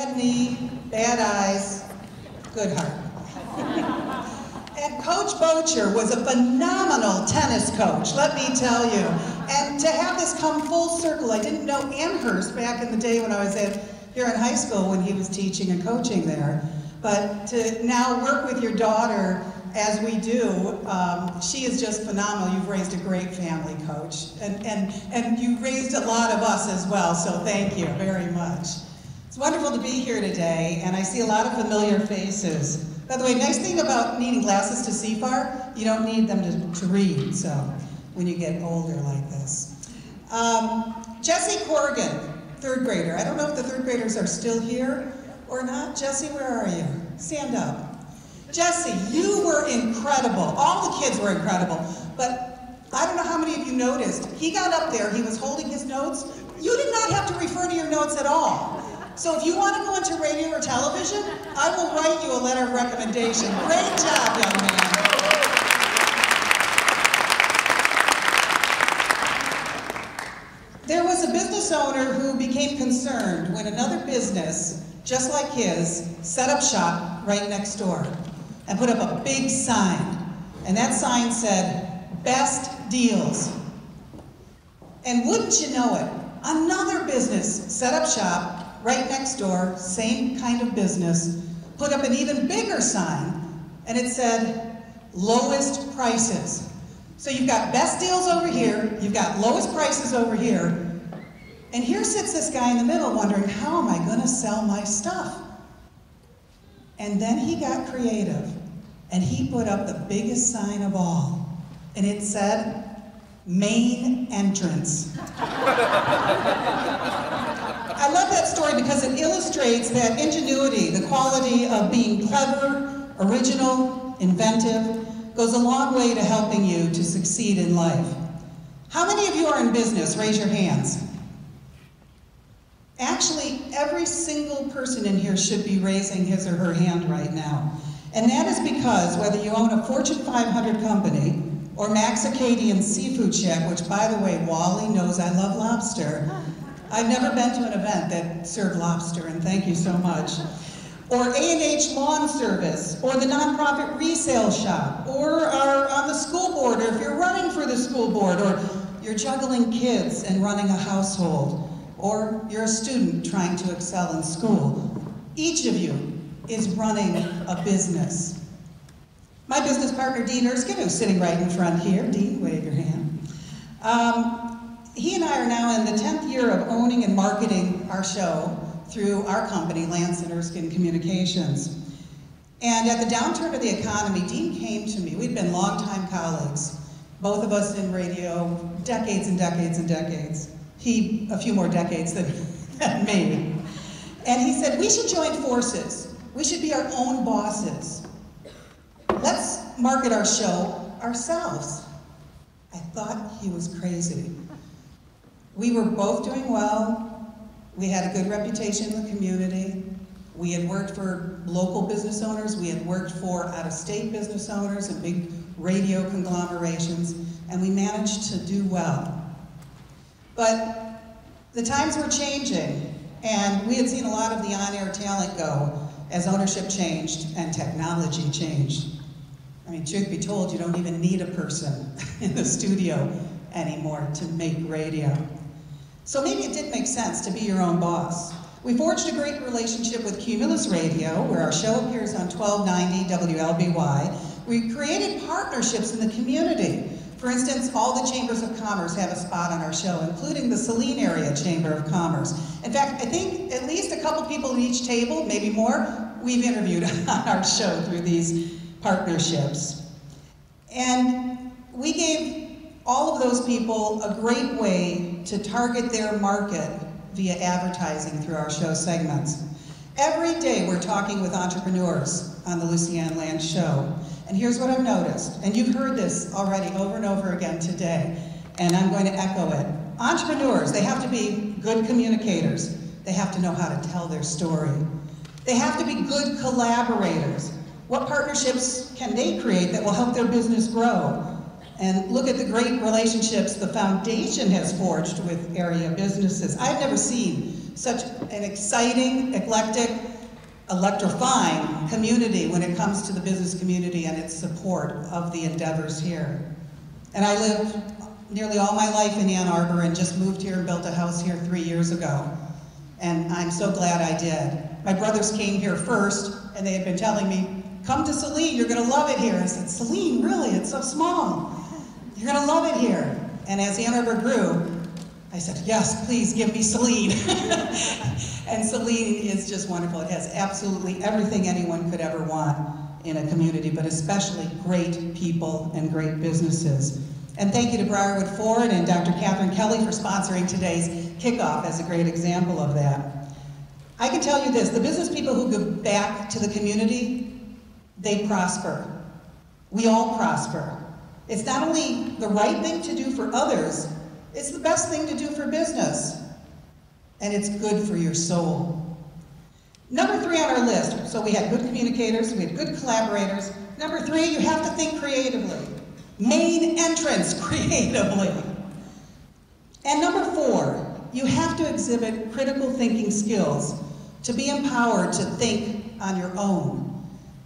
bad knee, bad eyes, good heart. And Coach Bocher was a phenomenal tennis coach, let me tell you. And to have this come full circle, I didn't know Amherst back in the day when I was here in high school when he was teaching and coaching there. But to now work with your daughter as we do, she is just phenomenal. You've raised a great family, Coach. And you raised a lot of us as well, so thank you very much. It's wonderful to be here today, and I see a lot of familiar faces. By the way, nice thing about needing glasses to see far, you don't need them to read, so when you get older like this. Jesse Corrigan, third grader. I don't know if the third graders are still here or not. Jesse, where are you? Stand up. Jesse, you were incredible. All the kids were incredible, but I don't know how many of you noticed. He got up there, he was holding his notes. You did not have to refer to your notes at all. So if you want to go into radio or television, I will write you a letter of recommendation. Great job, young man. There was a business owner who became concerned when another business, just like his, set up shop right next door and put up a big sign. And that sign said, "Best deals." And wouldn't you know it, another business set up shop right next door, same kind of business, put up an even bigger sign, and it said, "Lowest prices." So you've got best deals over here, you've got lowest prices over here, and here sits this guy in the middle wondering, how am I going to sell my stuff? And then he got creative, and he put up the biggest sign of all, and it said, "Main entrance." I love that story because it illustrates that ingenuity, the quality of being clever, original, inventive, goes a long way to helping you to succeed in life. How many of you are in business? Raise your hands. Actually, every single person in here should be raising his or her hand right now. And that is because whether you own a Fortune 500 company or Max Acadian Seafood Shack, which by the way, Wally knows I love lobster. I've never been to an event that served lobster, and thank you so much. Or A&H Lawn Service, or the nonprofit resale shop, or are on the school board, or if you're running for the school board, or you're juggling kids and running a household, or you're a student trying to excel in school. Each of you is running a business. My business partner, Dean Erskine, who's sitting right in front here. Dean, wave your hand. He and I are now in the 10th year of owning and marketing our show through our company, Lance and Erskine Communications. And at the downturn of the economy, Dean came to me. We'd been longtime colleagues, both of us in radio, decades and decades and decades. He, a few more decades than me. And he said, we should join forces. We should be our own bosses. Let's market our show ourselves. I thought he was crazy. We were both doing well. We had a good reputation in the community. We had worked for local business owners. We had worked for out-of-state business owners and big radio conglomerations, and we managed to do well. But the times were changing, and we had seen a lot of the on-air talent go as ownership changed and technology changed. I mean, truth be told, you don't even need a person in the studio anymore to make radio. So maybe it did make sense to be your own boss. We forged a great relationship with Cumulus Radio, where our show appears on 1290 WLBY. We created partnerships in the community. For instance, all the chambers of commerce have a spot on our show, including the Saline area Chamber of Commerce. In fact, I think at least a couple people at each table, maybe more, we've interviewed on our show through these partnerships. And we gave all of those people a great way to target their market via advertising through our show segments. Every day we're talking with entrepreneurs on the Lucy Ann Land Show. And here's what I've noticed, and you've heard this already over and over again today, and I'm going to echo it. Entrepreneurs, they have to be good communicators. They have to know how to tell their story. They have to be good collaborators. What partnerships can they create that will help their business grow? And look at the great relationships the foundation has forged with area businesses. I've never seen such an exciting, eclectic, electrifying community when it comes to the business community and its support of the endeavors here. And I lived nearly all my life in Ann Arbor and just moved here and built a house here 3 years ago. And I'm so glad I did. My brothers came here first, and they had been telling me, come to Saline, you're gonna love it here. I said, Saline, really? It's so small. You're gonna love it here. And as Ann Arbor grew, I said, yes, please give me Saline. And Saline is just wonderful. It has absolutely everything anyone could ever want in a community, but especially great people and great businesses. And thank you to Briarwood Ford and Dr. Catherine Kelly for sponsoring today's kickoff as a great example of that. I can tell you this, the business people who give back to the community, they prosper. We all prosper. It's not only the right thing to do for others, it's the best thing to do for business. And it's good for your soul. Number 3 on our list, so we had good communicators, we had good collaborators. Number 3, you have to think creatively. Main entrance creatively. And number 4, you have to exhibit critical thinking skills to be empowered to think on your own.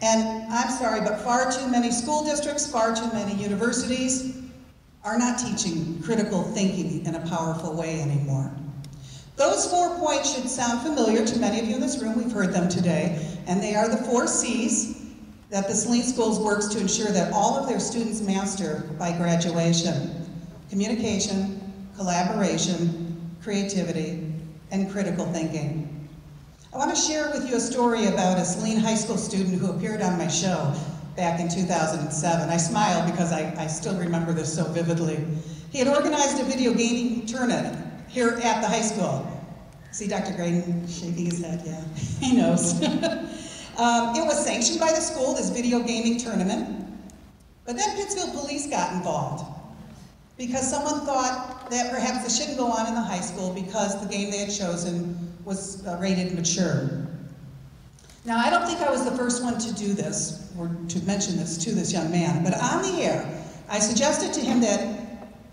And I'm sorry, but far too many school districts, far too many universities are not teaching critical thinking in a powerful way anymore. Those 4 points should sound familiar to many of you in this room. We've heard them today. And they are the 4 C's that the Saline Schools works to ensure that all of their students master by graduation: communication, collaboration, creativity, and critical thinking. I want to share with you a story about a Saline High School student who appeared on my show back in 2007. I smile because I still remember this so vividly. He had organized a video gaming tournament here at the high school. See Dr. Graydon shaking his head? Yeah, he knows. It was sanctioned by the school, this video gaming tournament, but then Pittsfield police got involved because someone thought that perhaps it shouldn't go on in the high school because the game they had chosen was rated mature. Now, I don't think I was the first one to do this, or to mention this to this young man, but on the air, I suggested to him that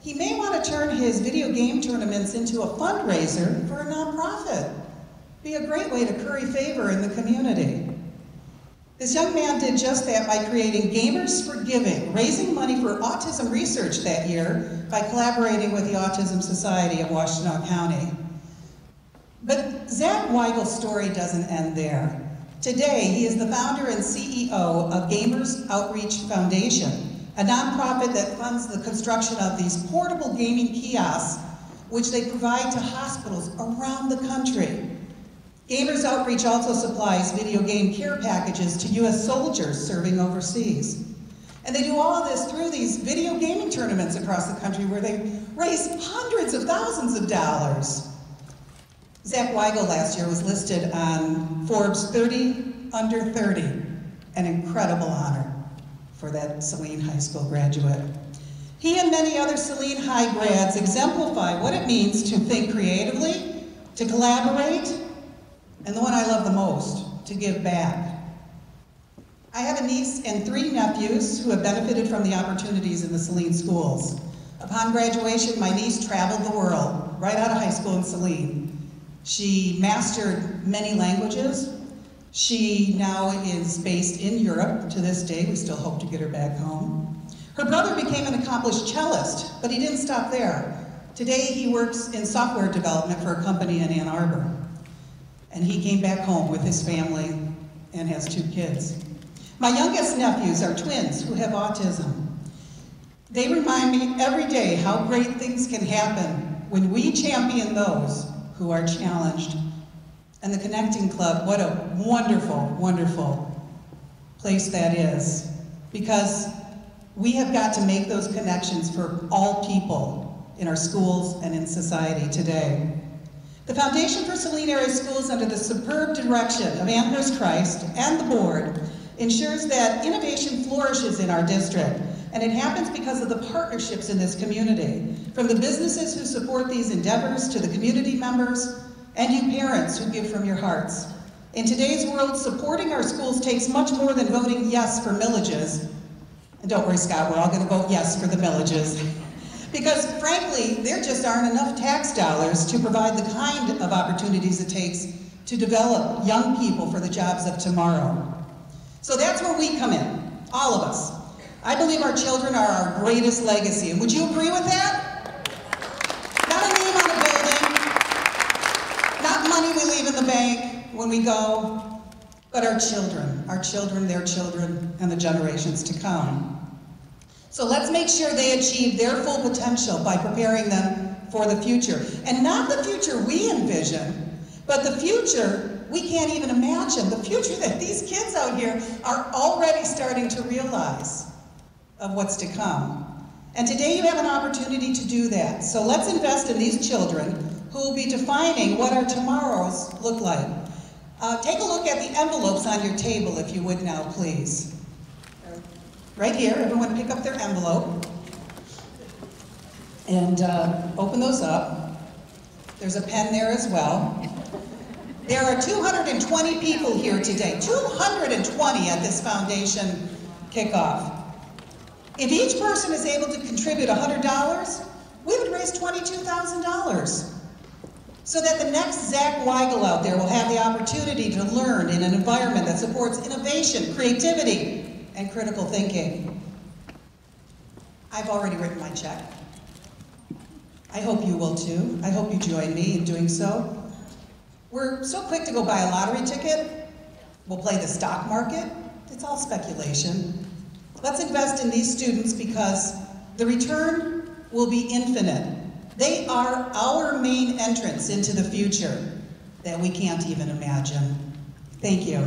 he may want to turn his video game tournaments into a fundraiser for a nonprofit. Be a great way to curry favor in the community. This young man did just that by creating Gamers for Giving, raising money for autism research that year by collaborating with the Autism Society of Washtenaw County. But Zach Weigel's story doesn't end there. Today, he is the founder and CEO of Gamers Outreach Foundation, a nonprofit that funds the construction of these portable gaming kiosks, which they provide to hospitals around the country. Gamers Outreach also supplies video game care packages to U.S. soldiers serving overseas. And they do all of this through these video gaming tournaments across the country where they raise hundreds of thousands of dollars. Zach Weigel last year was listed on Forbes 30 Under 30, an incredible honor for that Saline High School graduate. He and many other Saline High grads exemplify what it means to think creatively, to collaborate, and the one I love the most, to give back. I have a niece and 3 nephews who have benefited from the opportunities in the Saline schools. Upon graduation, my niece traveled the world, right out of high school in Saline. She mastered many languages. She now is based in Europe to this day. We still hope to get her back home. Her brother became an accomplished cellist, but he didn't stop there. Today he works in software development for a company in Ann Arbor. And he came back home with his family and has 2 kids. My youngest nephews are twins who have autism. They remind me every day how great things can happen when we champion those who are challenged. And the Connecting Club, what a wonderful, wonderful place that is. Because we have got to make those connections for all people in our schools and in society today. The Foundation for Saline Area Schools, under the superb direction of Amherst Christ and the board, ensures that innovation flourishes in our district. And it happens because of the partnerships in this community, from the businesses who support these endeavors to the community members and you parents who give from your hearts. In today's world, supporting our schools takes much more than voting yes for millages. And don't worry, Scott, we're all going to vote yes for the millages. Because frankly, there just aren't enough tax dollars to provide the kind of opportunities it takes to develop young people for the jobs of tomorrow. So that's where we come in, all of us. I believe our children are our greatest legacy, and would you agree with that? Not a name on a building, not money we leave in the bank when we go, but our children, their children, and the generations to come. So let's make sure they achieve their full potential by preparing them for the future. And not the future we envision, but the future we can't even imagine. The future that these kids out here are already starting to realize of what's to come. And today you have an opportunity to do that. So let's invest in these children who will be defining what our tomorrows look like. Take a look at the envelopes on your table, if you would now, please. Right here, everyone pick up their envelope and open those up. There's a pen there as well. There are 220 people here today, 220 at this foundation kickoff. If each person is able to contribute $100, we would raise $22,000. So that the next Zach Weigel out there will have the opportunity to learn in an environment that supports innovation, creativity, and critical thinking. I've already written my check. I hope you will too. I hope you join me in doing so. We're so quick to go buy a lottery ticket. We'll play the stock market. It's all speculation. Let's invest in these students because the return will be infinite. They are our main entrance into the future that we can't even imagine. Thank you.